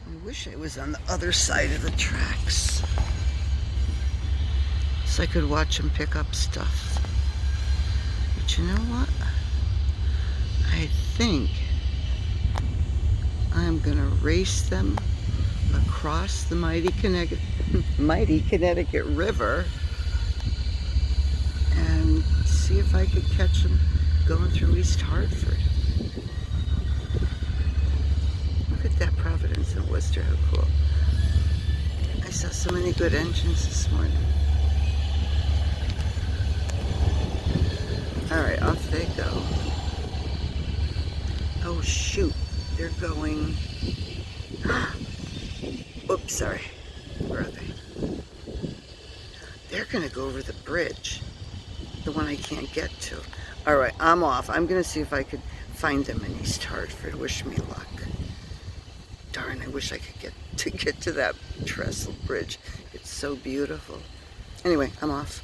I wish I was on the other side of the tracks so I could watch them pick up stuff. But you know what? I think I'm gonna race them across the mighty Connecticut River and see if I could catch them going through East Hartford. Look at that Providence and Worcester, how cool. I saw so many good engines this morning. Alright, off they go. Oh shoot, they're going... Oops, sorry. Where are they? They're gonna go over the bridge. The one I can't get to. Alright, I'm off. I'm gonna see if I could find them in East Hartford. Wish me luck. Darn, I wish I could get to that trestle bridge. It's so beautiful. Anyway, I'm off.